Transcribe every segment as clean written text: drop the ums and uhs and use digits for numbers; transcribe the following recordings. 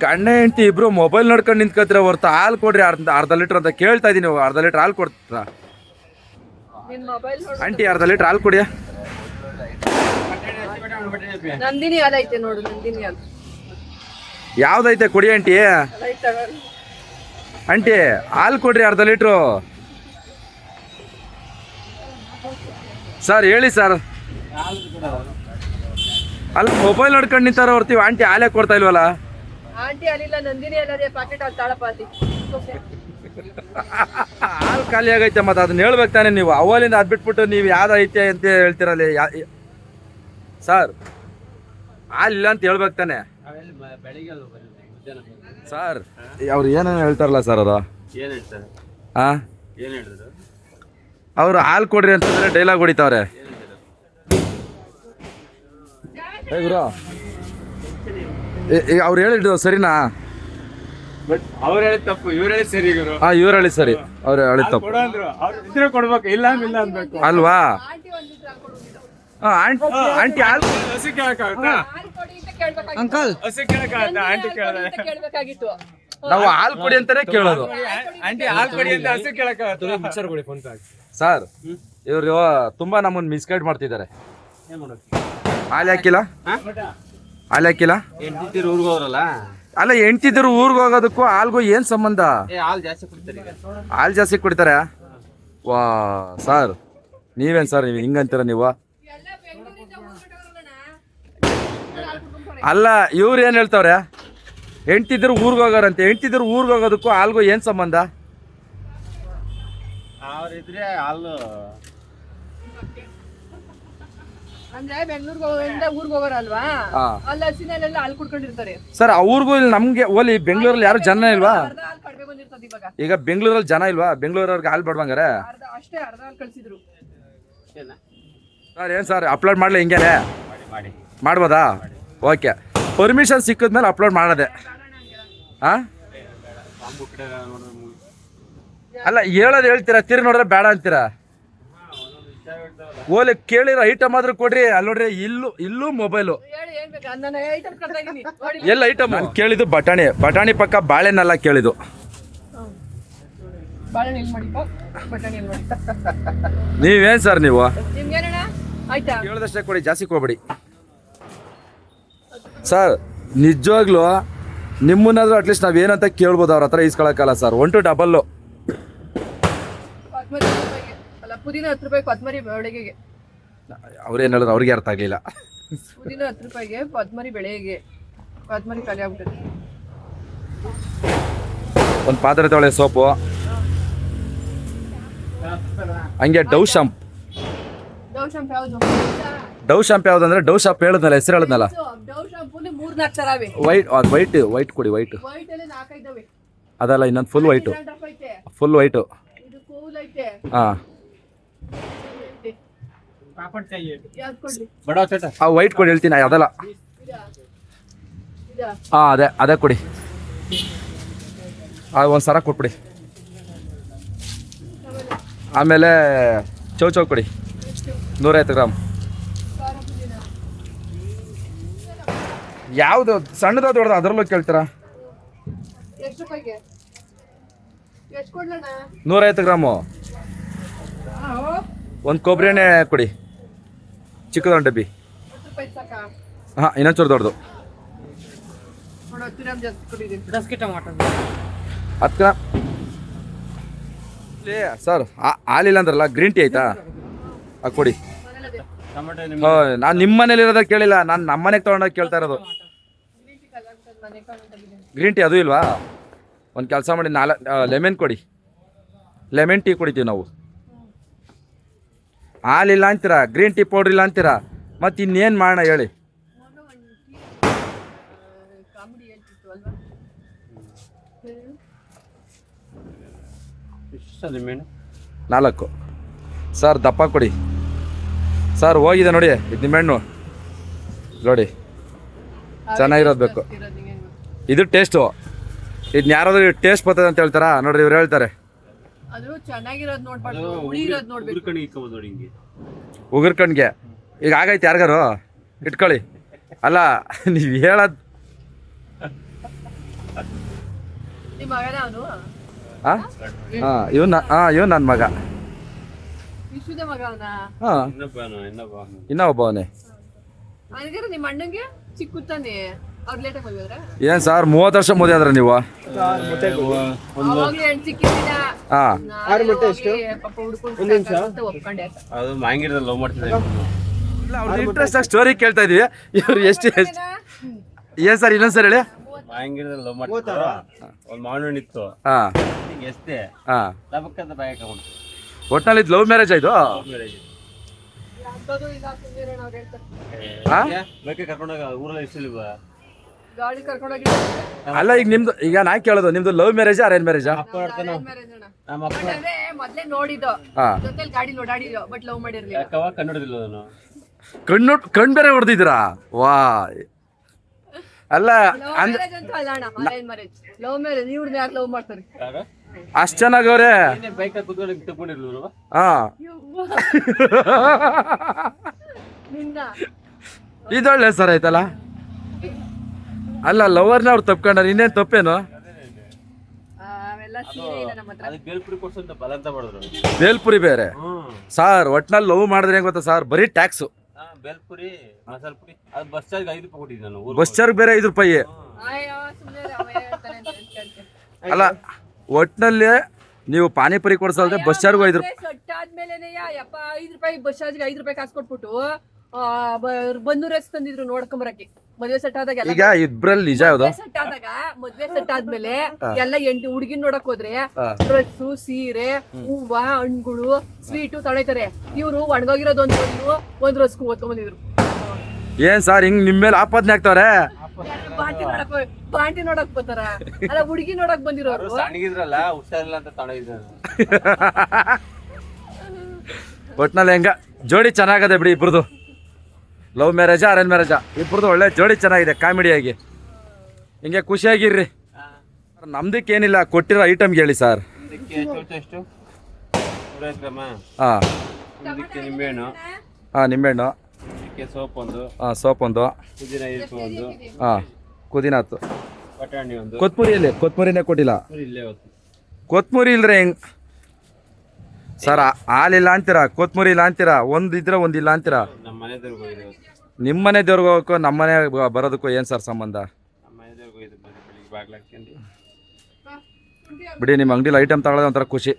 ಗಂಡ ಹೆಂಡತಿ ಇಬ್ರು ಮೊಬೈಲ್ ನೋಡ್ಕೊಂಡು ನಿಂತ್ಕೊತೀರ ಹೊರ್ತು ಹಾಲು ಕೊಡ್ರಿ ಅರ್ಧ ಲೀಟ್ರ್ ಅಂತ ಕೇಳ್ತಾ ಇದೀನಿ. ಅರ್ಧ ಲೀಟ್ರ್ ಹಾಲು ಕೊಡ್ತೀರಾ ಆಂಟಿ? ಅರ್ಧ ಲೀಟ್ರ್ ಹಾಲು ಕೊಡಿಯಾ? ನಂದಿನಿ ಹಾಲು ಐತೆ ನೋಡು, ನಂದಿನಿ ಹಾಲು ಯಾವ್ದೈತೆ ಕೊಡಿ ಆಂಟಿ. ಆಂಟಿ ಹಾಲು ಕೊಡ್ರಿ ಅರ್ಧ ಲೀಟ್ರು. ಸರ್ ಹೇಳಿ ಸರ್. ಅಲ್ಲ ಮೊಬೈಲ್ ನೋಡ್ಕೊಂಡು ನಿಂತಾರ ಹೊರ್ತೀವಿ, ಆಂಟಿ ಹಾಲೇ ಕೊಡ್ತಾ ಇಲ್ವಲ್ಲ? ಆಂಟಿ ಅಲ್ಲಿಲ್ಲ, ನಂದಿನಿ ಅಲ್ಲದೆ ಪ್ಯಾಕೆಟ್ ಅಲ್ಲಿ ತಾಳಪಾತಿ. ಹಾಲು ಖಾಲಿ ಆಗೈತೆ, ಮತ್ತೆ ಅದನ್ನ ಹೇಳ್ಬೇಕು ತಾನೆ ನೀವು. ಅವಲಿಂದ ಅದು ಬಿಟ್ಬಿಟ್ಟು ನೀವು ಯಾವ್ದೈತೆ ಅಂತ ಹೇಳ್ತಿರಲ್ಲಿ ಸರ್. ಹಾಲಿಲ್ಲ ಅಂತ ಹೇಳ್ಬೇಕು ತಾನೆ ಸರ್. ಅವ್ರು ಏನೇನು ಹೇಳ್ತಾರಲ್ಲ ಸರ್ ಅದು. ಹಾಂ ಅವ್ರು ಹಾಲು ಕೊಡ್ರಿ ಅಂತಂದ್ರೆ ಡೈಲಾಗ್ ಹೊಡಿತಾವ್ರೆ. ಗುರು ಈಗ ಅವ್ರು ಹೇಳಿದ್ದು ಸರಿನಾ? ಅವ್ರು ಹೇಳಿ ತಪ್ಪು, ಇವ್ರು ಹೇಳಿ ಸರಿ ಗುರು. ಇವ್ರು ಹೇಳಿ ಸರಿ, ಅವ್ರು ಹೇಳಿ ತಪ್ಪು. ಇದ್ರೆ ಕೊಡ್ಬೇಕು, ಇಲ್ಲ ಇಲ್ಲ ಅನ್ಬೇಕು ಅಲ್ವಾ? ಆಂಟಿ ಹಾಲು ಹಸಿ ಕೇಳಕ್ಕಾಗತ್ತಾ? ಅಂಕಲ್ ಹಸಿ ಕೇಳಕ್ಕಾಗತ್ತಾ? ಆಂಟಿ ಕೇಳ್ಬೇಕಾಗಿತ್ತು. ನಾವು ಹಾಲು ಕೊಡಿ ಅಂತಾನೆ ಕೇಳೋದು. ಆಂಟಿ ಹಾಲು ಕೊಡಿ ಅಂತ ಹಸಿ ಕೇಳಕ್ಕಾಗತ್ತೆ? ಮಿಕ್ಸರ್ ಕೊಡಿ ಫೋನ್ ಸರ್. ಇವ್ರು ತುಂಬಾ ನಮ್ಮನ್ನ ಮಿಸ್ಗೈಡ್ ಮಾಡ್ತಿದ್ದಾರೆ. ಹಾಲು ಹಾಕಿಲ್ಲ, ಹಾಲು ಹಾಕಿಲ್ಲ. ಹೆಂಡತಿರು ಊರಿಗೆ ಹೋದ್ರಲ್ಲ, ಅಲ್ಲ ಹೆಂಡ್ತಿದ್ರು ಊರಿಗೆ ಹೋಗೋದಕ್ಕೂ ಹಾಲ್ಗೂ ಏನ್ ಸಂಬಂಧ? ಹಾಲು ಜಾಸ್ತಿ ಕುಡಿತಾರೆ. ಹಾಲು ಜಾಸ್ತಿ ಕುಡಿತಾರೆ. ವಾ ಸರ್, ನೀವೇನ್ ಸರ್ ನೀವು ಹಿಂಗಂತೀರ ನೀವು? ಅಲ್ಲ ಇವ್ರು ಏನ್ ಹೇಳ್ತಾವ್ರೆ? ಹೆಂಡ್ತಿದ್ರು ಊರಿಗೆ ಹೋಗೋರಂತೆ. ಹೆಂಡ್ತಿದ್ರು ಊರಿಗೆ ಹೋಗೋದಕ್ಕೂ ಹಾಲ್ಗೂ ಏನ್ ಸಂಬಂಧ? ಅವ್ರಿದ್ರೆ ಹಾಲು ಅಂದ್ರೆ ಬೆಂಗಳೂರಿಗೆ ಊರಿಗೆ ಹೋಗೋರಲ್ವಾ, ಅಲ್ಲಿ ಹಸಿನಲ್ಲೆಲ್ಲ ಹಾಲು ಕುಡ್ಕೊಂಡಿರ್ತಾರೆ ಸರ್. ಅವ್ರಿಗೂ ಇಲ್ಲಿ ನಮ್ಗೆ ಓಲಿ ಬೆಂಗಳೂರಲ್ಲಿ ಯಾರು ಜನ ಇಲ್ವಾ? ಹಾಲು ಕಡಿಮೆ ಬಂದಿರ್ತದೆ ಇವಾಗ. ಈಗ ಬೆಂಗಳೂರಲ್ಲಿ ಜನ ಇಲ್ವಾ? ಬೆಂಗಳೂರವ್ರಿಗೆ ಹಾಲು ಬೇಡವಂಗಾರೆ ಅಷ್ಟೇ ಅರ್ಧ ಹಾಲು ಕಳ್ಸಿದ್ರು ಸರ್. ಏನ್ ಸರ್ ಅಪ್ಲೋಡ್ ಮಾಡ್ಲಿ ಹಿಂಗೇನೆ ಮಾಡ್ಬೋದಾ? ಓಕೆ, ಪರ್ಮಿಷನ್ ಸಿಕ್ಕಿದ್ಮೇಲೆ ಅಪ್ಲೋಡ್ ಮಾಡೋದೆ. ಹಾಂ ಅಲ್ಲ ಹೇಳೋದು ಹೇಳ್ತೀರಾ, ತಿರ್ಗಿ ನೋಡಿದ್ರೆ ಬೇಡ ಅಂತೀರಾ. ಓಲಿ ಕೇಳಿರೋ ಐಟಮ್ ಆದ್ರೂ ಕೊಡ್ರಿ. ಅಲ್ಲಿ ನೋಡ್ರಿ ಇಲ್ಲೂ ಮೊಬೈಲು. ಎಲ್ಲ ಐಟಮ್ ನಾನು ಕೇಳಿದ್ದು ಬಟಾಣಿ ಪಕ್ಕ ಬಾಳೆನೆಲ್ಲ ಕೇಳಿದ್ದು. ನೀವೇನ್ ಸರ್ ನೀವು ಕೇಳಿದಷ್ಟೇ ಕೊಡಿ, ಜಾಸ್ತಿ ಕೊಡ್ಬೇಡಿ ಸರ್. ನಿಜವಾಗ್ಲೂ ನಿಮ್ಮನ್ನಾದ್ರೂ ಅಟ್ಲೀಸ್ಟ್ ನಾವೇನಂತ ಕೇಳ್ಬೋದು, ಅವ್ರ ಹತ್ರ ಈಸ್ಕೊಳಕ್ಕಲ್ಲ ಸರ್. 1 to 2 ಪುದೀನ 10 ರೂಪಾಯಿ, ಕೊತ್ತಂಬರಿ ಬೆಳಗ್ಗೆಗೆ. ಅವ್ರೇನು ಹೇಳಿದ್ರು ಅವ್ರಿಗೆ ಅರ್ಥ ಆಗಲಿಲ್ಲ. ಪುದೀನ 10 ರೂಪಾಯಿಗೆ, ಕೊತ್ತಂಬರಿ ಬೆಳಗ್ಗೆಗೆ. ಕೊತ್ತಂಬರಿ ಖಾಲಿ ಆಗ್ಬಿಟ್ಟದೆ. ಒಂದು ಪಾತ್ರೆ ತೊಳೆ ಸೋಪು, ಹಂಗೆ ಡವ್ ಶಾಂಪ್. ಡವ್ ಶಾಂಪ್ ಯಾವ್ದಂದ್ರೆ ಡವ್ ಶಾಂಪ್ ಹೇಳಿದ್ನಲ್ಲ, ಹೆಸರು ಹೇಳಿದ್ನಲ್ಲ. ವೈಟ್, ಅದು ವೈಟ್ ಕೊಡಿ. ವೈಟ್ ಅದಲ್ಲ, ಇನ್ನೊಂದು ಫುಲ್ ವೈಟು. ಹಾಂ ಆ ವೈಟ್ ಕೊಡಿ ಹೇಳ್ತೀನಿ. ಅದಲ್ಲ, ಹಾಂ ಅದೇ ಕೊಡಿ. ಅದು ಒಂದು ಸರ ಕೊಟ್ಬಿಡಿ. ಆಮೇಲೆ ಚೌ ಕೊಡಿ 150 ಗ್ರಾಮ್. ಯಾವುದು ಸಣ್ಣದ ದೊಡ್ಡದ ಅದರಲ್ಲೂ ಕೇಳ್ತೀರಾ? 150 ಗ್ರಾಮು. ಒಂದು ಕೊಬ್ಬರಿ ಎಣ್ಣೆ ಕೊಡಿ, ಚಿಕ್ಕದೊಂದು ಡಬ್ಬಿ. ಹಾಂ ಇನ್ನೊಂಚೂರು ದೊಡ್ಡದು. 10 ಗ್ರಾಮ್ ಸರ್. ಹಾಲಿಲ್ಲ ಅಂದ್ರಲ್ಲ, ಗ್ರೀನ್ ಟೀ ಆಯ್ತಾ? ಕೊಡಿ. ನಾನು ನಿಮ್ಮ ಮನೇಲಿ ಇರೋದ ಕೇಳಿಲ್ಲ, ನಾನು ನಮ್ಮ ಮನೆಗೆ ತೊಗೊಂಡೋಗಿ ಕೇಳ್ತಾ ಇರೋದು. ಗ್ರೀನ್ ಟೀ ಅದು ಇಲ್ವಾ? ಒಂದು ಕೆಲಸ ಮಾಡಿ, 4 ಲೆಮನ್ ಕೊಡಿ. ಲೆಮನ್ ಟೀ ಕುಡಿತೀವಿ ನಾವು. ಹಾಲಿಲ್ಲ ಅಂತೀರಾ, ಗ್ರೀನ್ ಟೀ ಪೌಡ್ರ್ ಇಲ್ಲ ಅಂತೀರಾ, ಮತ್ತು ಇನ್ನೇನು ಮಾಡೋಣ ಹೇಳಿ? ನಾಲ್ಕು ಸರ್. ದಪ್ಪ ಕೊಡಿ ಸರ್. ಹೋಗಿದೆ ನೋಡಿ, ಇದು ನಿಮ್ಮೆಣ್ಣು ನೋಡಿ, ಚೆನ್ನಾಗಿರೋದು ಬೇಕು. ಇದು ಟೇಸ್ಟು. ಇದನ್ನ ಯಾರಾದ್ರೂ ಟೇಸ್ಟ್ ಬರ್ತದೆ ಅಂತ ಹೇಳ್ತಾರಾ? ನೋಡ್ರಿ ಇವ್ರು ಹೇಳ್ತಾರೆ. ಉಗುರ್ ಕಣ್ಗೆ ಈಗ ಆಗೈತೆ ಯಾರಿಗಾರು ಇಟ್ಕೊಳ್ಳಿ. ಅಲ್ಲ ನೀವು ಹೇಳೋದು ನಿಮ್ಮ ಮಗನ ಅವನು ಹಾಂ ಹಾಂ ಇವನು ನನ್ನ ಮಗ. ವಿಶ್ವದ ಮಗ ಅವನ. ಹಾಂ ಇನ್ನೂ ಒಬ್ಬವನೇ. ಹಾಗಾದ್ರೆ ನಿಮ್ಮ ಅಣ್ಣಂಗೆ ಚಿಕ್ಕ ತಾನೆ, ಅವ್ರು ಲೇಟಾಗಿ ಮದುವೆ. ಏನು ಸರ್ 30 ವರ್ಷ ಮದುವೆ ಆದ್ರೆ ನೀವು? ಅವಾಗ್ಲೇ ಹೆಣ್ಣು ಸಿಕ್ಕಿದ್ದಿಲ್ಲ. ಹಾಂ ಪಾಪ ಹುಡ್ಕೊಂಡು ಒಪ್ಕೊಂಡೆ. ಅದು ಮಾಂಗಿರದಲ್ಲಿ ಲವ್ ಮಾಡ್ತಿದ್ದೆ. ಇಲ್ಲ ಅವ್ರ ಇಂಟ್ರೆಸ್ಟ್ ಆಗಿ ಸ್ಟೋರಿ ಕೇಳ್ತಾ ಇದೀವಿ. ಇವ್ರು ಎಷ್ಟು ಏನು ಸರ್ ಇನ್ನೊಂದು ಸರ್ ಹೇಳಿ. ಮಾಂಗಿರದಲ್ಲಿ ಲವ್ ಮಾಡ್ತಿದ್ರು. ಒಂದು ಮಾವನ ಇತ್ತು. ಹಾಂ ಎಷ್ಟೇ ಹಾಂ ಲಬಕ್ಕಂತ ಬಾಯ ಹಾಕೊಂಡು ಒಟ್ನಲ್ಲಿ ಇದು ಲವ್ ಮ್ಯಾರೇಜ್ ಆಯ್ತು. ಹಾಂ ಬೇಕೆ ಕರ್ಕೊಂಡಾಗ ಊರಲ್ಲಿ ಇಷ್ಟಲಿಲ್ವಾ? ಗಾಡಿ ಕರ್ಕೊಂಡೋಗಿ ಅಲ್ಲ ಈಗ ನಿಮ್ದು, ಈಗ ನಾ ಕೇಳೋದು ನಿಮ್ದು ಲವ್ ಮ್ಯಾರೇಜಾ ಅರೇಂಜ್ ಮ್ಯಾರೇಜಾ? ನಮ್ಮ ಅಪ್ಪ ಮೊದ್ಲೇ ನೋಡಿದ್ದು, ಹಾ ಜೊತೆಲಿ ಗಾಡಿ ಓಡಾಡಿದ್ಯೋ, ಬಟ್ ಲವ್ ಮಾಡಿರ್ಲಿಲ್ಲ. ಯಾಕವ ಕನ್ನಡದಿಲ್ಲ ಅದನ್ನು ಕಣ್ಣು ಬೇರೆ ಹೊಡೆದಿದ್ದೀರಾ? ವಾ ಅಲ್ಲ ಲವ್ ಮ್ಯಾರೇಜ್ ಅಂತ ಅಲ್ಲ ಅಣ್ಣ, ಅರೇಂಜ್ ಮ್ಯಾರೇಜ್. ಲವ್ ಮ್ಯಾರೇಜ್ ಇವ್ರನ್ನ ಯಾರು ಲವ್ ಮಾಡ್ತಾರೆ? ಅಷ್ಟು ಚೆನ್ನಾಗವ್ರೆ. ಬೈಕ್ ಕುತ್ಕೊಂಡು ತಗೊಂಡಿರ್ಲಿಲ್ವ? ಹಾ ನಿನ್ನ ಇದೊಳ್ಳೆ ಸರ್ ಆಯ್ತಲ್ಲ. ಅಲ್ಲ ಲವರ್ನ ಅವ್ರು ತಪ್ಕೊಂಡ್ರೆ ಇನ್ನೇನು ತಪ್ಪೇನು? ಅವೆಲ್ಲ ಸೀರೆ ಇಲ್ಲ ನಮ್ಮ ಹತ್ರ. ಅದಕ್ಕೆ ಬೇಲ್ಪುರಿ ಕೊಡ್ಸಂತ ಬಲಂತ ಮಾಡಿದ್ರು. ಬೇಲ್ಪುರಿ ಬೇರೆ ಸಾರ್. ಒಟ್ನಲ್ಲಿ ಲವ್ ಮಾಡಿದ್ರೆ ಹೆಂಗ್ ಗೊತ್ತಾ ಸರ್, ಬರೀ ಟ್ಯಾಕ್ಸು. ಬೇಲ್ಪುರಿ ಮಸಾಲ ಪುರಿ ಅದು ಬಸ್ ಚಾರ್ಜ್ 5 ರೂಪಾಯಿ ಕೊಟ್ಟಿದ್ದೆ ನಾನು. ಬಸ್ ಚಾರ್ಜ್ ಬೇರೆ 5 ರೂಪಾಯಿ. ಅಯ್ಯೋ ಸುಮ್ಮನೆ ಅವ ಹೇಳ್ತಾನೆ ಅಂತ ಹೇಳ್ತೀನಿ. ಅಲ್ಲ ಒಟ್ನಲ್ಲಿ ನೀವು ಪಾನಿಪುರಿ ಕೊಡ್ಸಲ್ದೆ ಬಸ್ ಚಾರ್ಜ್ 5 ರೂಪಾಯಿ. ಸೊಟ್ಟಾದ್ಮೇಲೆ ಯಪ್ಪ 5 ರೂಪಾಯಿ ಬಸ್ ಚಾರ್ಜ್ಗೆ 5 ರೂಪಾಯಿ ಕಾಸು ಕೊಟ್ಬಿಟ್ಟು ಬಂದೂರ್ ಎಸ್ ತಂದಿದ್ರು ನೋಡ್ಕೊಂಬರಕ್ಕೆ. ಮದ್ವೆ ಸೆಟ್ ಆದಾಗ ಈಗ ಇಬ್ರಲ್ಲಿ ನಿಜ ಯಾವ್ದು? ಸೆಟ್ ಆದಾಗ ಮದ್ವೆ ಸೆಟ್ ಆದ್ಮೇಲೆ ಎಲ್ಲ ಎಂಟು ಹುಡುಗಿನ್ ನೋಡಕ್ ಹೋದ್ರೆ ಡ್ರೆಸ್ಸು, ಸೀರೆ, ಹೂವ, ಹಣ್ಣುಗಳು, ಸ್ವೀಟು ತಗೊಳ್ತಾರೆ. ಇವ್ರು ಒಣಗೋಗಿರೋದು ಒಂದ್ ರಸ್ಕು ಓದ್ಕೊಂಡ್ ಏನ್ ಸರ್ ಹಿಂಗ್ ನಿಮ್ ಮೇಲೆ ಆಪಾದನೆ ಆಗ್ತಾವ್ರೆ? ಬಾಂಟಿ ನೋಡಕ್ ಬರ್ತಾರ, ಅಲ್ಲ ಹುಡುಗಿ ನೋಡಕ್ ಬಂದಿರೋರು. ಸಣ್ಣಗಿದ್ರಲ್ಲ ಹುಷಾರಿಲ್ಲ ಅಂತ ತಗೊಂಡಿದ್ದೆ. ಒಟ್ನಲ್ಲಿ ಹೆಂಗ ಜೋಡಿ ಚೆನ್ನಾಗದೆ ಬಿಡಿ ಇಬ್ರದು. ಲವ್ ಮ್ಯಾರೇಜಾ ಅರೇಂಜ್ ಮ್ಯಾರೇಜಾ ಇಬ್ರದು ಒಳ್ಳೆ ಜೋಡಿ ಚೆನ್ನಾಗಿದೆ, ಕಾಮಿಡಿಯಾಗಿ. ಹಿಂಗೆ ಖುಷಿಯಾಗಿರ್ರಿ. ನಮ್ದಕ್ಕೇನಿಲ್ಲ, ಕೊಟ್ಟಿರೋ ಐಟಮ್ಗೆ ಹೇಳಿ ಸರ್. ಎಷ್ಟು 150 ಗ್ರಾಮ. ಹಾಂ ಇದಕ್ಕೆ ನಿಂಬೆಹಣ್ಣು. ಹಾಂ ನಿಂಬೆಹಣ್ಣು. ಇದಕ್ಕೆ ಸೋಪ್ ಒಂದು. ಹಾಂ ಸೋಪ್ ಒಂದು. ಪುದೀನ ಇರ್ಕು ಒಂದು. ಹಾಂ ಪುದೀನಾತು. ಬಟಾಣಿ ಒಂದು. ಕೊತ್ಮುರಿಯಲ್ಲಿ ಕೊತ್ಮುರಿನೇ ಕೊಟ್ಟಿಲ್ಲ. ಇಲ್ಲೇ ಹೊತ್ತು ಕೊತ್ಮುರಿ ಇಲ್ದ್ರೆ ಹೆಂಗ್ ಸರ್? ಹಾಲಿಲ್ಲ ಅಂತೀರಾ, ಕೊತ್ಮುರಿ ಇಲ್ಲ ಅಂತೀರಾ, ಒಂದಿದ್ರೆ ಒಂದಿಲ್ಲ ಅಂತೀರಾ. ನಮ್ಮ ಮನೆ ದೇವ್ರಿಗೆ ಹೋಗಿದೆ. ನಿಮ್ಮ ಮನೆ ದೇವ್ರಿಗೆ ಹೋಗೋಕ್ಕೂ ನಮ್ಮ ಮನೆ ಬರೋದಕ್ಕೂ ಏನು ಸರ್ ಸಂಬಂಧ? ನಮ್ಮ ಮನೆ ದೇವ್ರಿಗೆ ಹೋಗಿದೆ. ಬೆಳಿಗ್ಗೆ ಬಾಗ್ಲಾಕ್ಯಂಡು ಬಿಡಿ. ನಿಮ್ಮ ಅಂಗಡಿಲಿ ಐಟಮ್ ತಗೊಳ್ಳೋದು ಒಂಥರ ಖುಷಿ.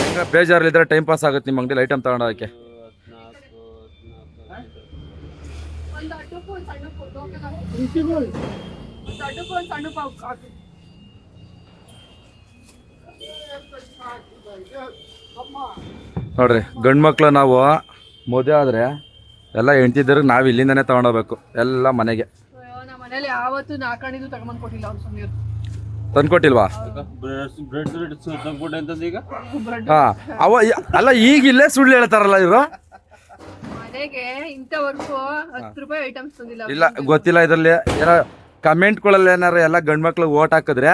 ಈಗ ಬೇಜಾರಲ್ಲಿದ್ದರೆ ಟೈಮ್ ಪಾಸ್ ಆಗುತ್ತೆ ನಿಮ್ಮ ಅಂಗಡಿಲಿ ಐಟಮ್ ತಗೊಳೋದಕ್ಕೆ. ನೋಡ್ರಿ ಗಂಡು ಮಕ್ಳು ನಾವು ಮದುವೆ ಆದರೆ ಎಲ್ಲ ಹೆಂಡ್ತಿದ್ರಿಗೆ ನಾವು ಇಲ್ಲಿಂದನೇ ತಗೊಂಡೋಗ್ಬೇಕು ಎಲ್ಲ ಮನೆಗೆ. ನಮ್ಮ ಮನೇಲಿ ಯಾವತ್ತು ನಾಲ್ಕಣಿದು ತಗೊಂಡ್ ಕೊಟ್ಟಿಲ್ಲ ಅವ್ರು. ಸುಮ್ಮನೆ ತಂದ್ಕೊಟ್ಟಿಲ್ವಾ? ಬ್ರೆಡ್ ತಂದ್ಕೊಟ್ಟೆ ಅಂತಂದು ಈಗ. ಹಾಂ ಅಲ್ಲ ಈಗ ಇಲ್ಲೇ ಸುಳ್ಳು ಹೇಳ್ತಾರಲ್ಲ ಇವರು. ಮನೆಗೆ ಇಂಥವರೆಗೂ 10 ರೂಪಾಯಿ ಐಟಮ್ಸ್ ತಂದಿಲ್ಲ. ಇಲ್ಲ ಗೊತ್ತಿಲ್ಲ. ಇದರಲ್ಲಿ ಏನೋ ಕಮೆಂಟ್ಗಳಲ್ಲಿ ಏನಾರು ಎಲ್ಲ ಗಂಡು ಮಕ್ಳಿಗೆ ಓಟ್ ಹಾಕಿದ್ರೆ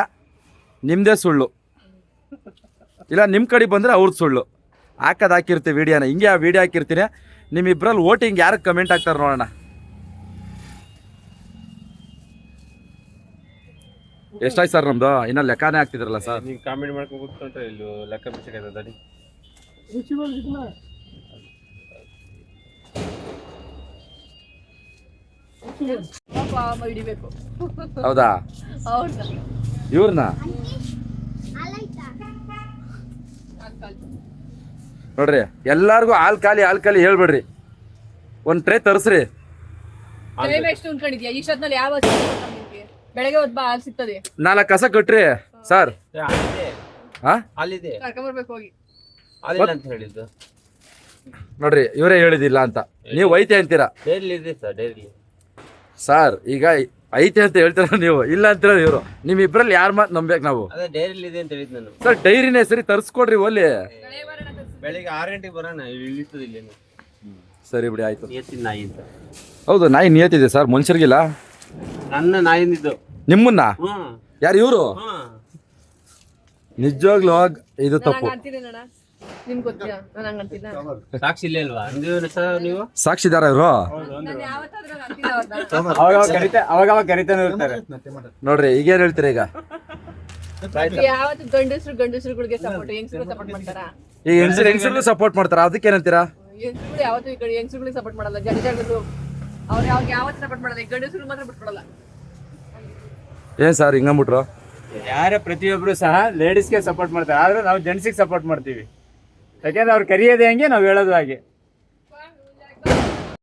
ನಿಮ್ಮದೇ ಸುಳ್ಳು, ಇಲ್ಲ ನಿಮ್ಮ ಕಡೆ ಬಂದರೆ ಅವ್ರದ್ದು ಸುಳ್ಳು. ಹಾಕಿರ್ತೀವಿ ವೀಡಿಯೋನ, ಹಿಂಗೆ ಆ ವೀಡಿಯೋ ಹಾಕಿರ್ತೀನಿ. ನಿಮ್ಮಿಬ್ರಲ್ಲಿ ಓಟಿಂಗ್ ಯಾರಿಗೆ ಕಮೆಂಟ್ ಹಾಕ್ತಾರೆ ನೋಡೋಣ. ಎಷ್ಟಾಯ್ತು ಸರ್ ನಮ್ಮದು? ಇನ್ನೂ ಲೆಕ್ಕನೇ ಆಗ್ತಿದ್ರಲ್ಲ ಸರ್. ನೀವು ಕಾಮೆಂಟ್ ಮಾಡ್ಕೊಂಡು ಕೂತ್ಕೊಂಡ್ರೆ ಇಲ್ಲಿ ಲೆಕ್ಕ ಬಿಡ್ಸಕ್ಕಾಯ್ತದ. ಹಿಡಿಬೇಕು. ಹೌದಾ? ಹೌದಾ? ಇವ್ರನ್ನ ನೋಡ್ರಿ, ಎಲ್ಲಾರ್ಗು ಹಾಲು ಖಾಲಿ ಹೇಳ್ಬೇಡ್ರಿ. ಒಂದು ಟ್ರೇ ತರಿಸ್ರಿ. ಟೈಮ್ ಎಷ್ಟು ಅನ್ಕೊಂಡಿದ್ಯಾ? ಇಷ್ಟೊತ್ನಲ್ಲಿ ಯಾವ ಬೆಳಗ್ಗೆ ಹೊತ್ತು ಬಾ, ಹಾಲು ಸಿಗ್ತದೆ. 4 ಕಸ ಕಟ್ರಿ ಸರ್. ಹಾ ಅಲ್ಲಿದೆ ಕರ್ಕೊಂಬರ್ಬೇಕು ಹೋಗಿ. ಅಲ್ಲಿಲ್ಲ ಅಂತ ಹೇಳಿದ್ದು ನೋಡ್ರಿ, ಇವರೇ ಹೇಳಿದಿಲ್ಲ ಅಂತ ನೀವು ಐತೆ ಅಂತೀರಾ. ಡೈರಿ ಇದೆ ಸರ್, ಡೈರಿ ಸರ್. ಈಗ ಐತೆ ಅಂತ ಹೇಳ್ತೀರ ನೀವು, ಇಲ್ಲ ಅಂತೀರ ಇವರು. ನಿಮ್ಮಿಬ್ರಲ್ಲಿ ಯಾರು ಮಾತು ನಂಬೇಕು ನಾವು? ಅದೇ ಡೈರಿ ಇದೆ ಅಂತ ಹೇಳಿದ್ ನಾನು. ಸರ್ ಡೈರಿನೇ ಸರಿ ತರಿಸ್ಕೊಡ್ರಿ ಒಲ್ಲಿ. ಬೆಳಿಗ್ಗೆ 6 ಗಂಟೆಗೆ ಬರೋಣ, ಇಳಿತದೆ ಇಲ್ಲಿ. ಸರಿ ಬಿಡಿ, ಆಯ್ತು. ನಿಯತ್ತಿನ ನಾಯಿ ಅಂತ. ಹೌದು, ನಾಯಿ ನಿಯತ್ತಿದೆ ಸರ್, ಮನುಷ್ಯರಿಗಿಲ್ಲ. ನನ್ನ ನಾಯಿಂದಿದ್ದು. ನಿಮ್ಮನ್ನ ಯಾರು ಇವರು? ನಿಜವಾಗ್ಲೂ ಇದು ತಪ್ಪು. ನಿಮ್ಗೆ ಗೊತ್ತಿಲ್ಲ, ನಾನು ಹಂಗ ಅಂತಿಲ್ಲ. ಸಾಕ್ಷಿ ಇಲ್ಲ ಅಲ್ವಾ ನೀವು? ಸಾಕ್ಷಿದಾರ ಇವರು. ನಾನು ಯಾವತ್ತಾದ್ರೂ ಅಂತಿಲ್ಲ ಅವ್ರನ್ನ. ಅವಾಗ ಕರಿತಾನೆ ಇರ್ತಾರೆ ನೋಡ್ರಿ ಈಗೇನು ಹೇಳ್ತೀರಾ ಈಗ? ಯಾವತ್ತು ಗಂಡಸರುಗಳಿಗೆ ಸಪೋರ್ಟ್ ಹೆಂಗಸರು ಸಪೋರ್ಟ್ ಮಾಡ್ತಾರ ಈಗ ಹೆಂಗಸರಿಗೂ ಸಪೋರ್ಟ್ ಮಾಡ್ತಾರ ಅದಕ್ಕೆ ಏನಂತೀರಾ? ಹೆಂಗಸರು ಯಾವತ್ತು ಹೆಂಗಸರುಗಳಿಗೆ ಸಪೋರ್ಟ್ ಮಾಡಲ್ಲ. ಜಡಗಳು ಅವ್ರು ಯಾವತ್ತು ಸಪೋರ್ಟ್ ಮಾಡಲ್ಲ. ಈ ಗಂಡಸರು ಮಾತ್ರ ಬಿಟ್ಕೊಡಲ್ಲ. ಏನ್ ಸರ್ ಹಿಂಗಂಬಿಟ್ರು? ಯಾರ ಪ್ರತಿಯೊಬ್ರು ಸಹ ಲೇಡೀಸ್ಗೆ ಸಪೋರ್ಟ್ ಮಾಡ್ತಾರೆ, ಆದ್ರೆ ನಾವು ಜೆಂಟ್ಸಿಗೆ ಸಪೋರ್ಟ್ ಮಾಡ್ತೀವಿ. ಯಾಕೆಂದ್ರೆ ಅವ್ರು ಕರೆಯೋದೇ ಹಂಗೆ, ನಾವು ಹೇಳೋದು ಹಾಗೆ.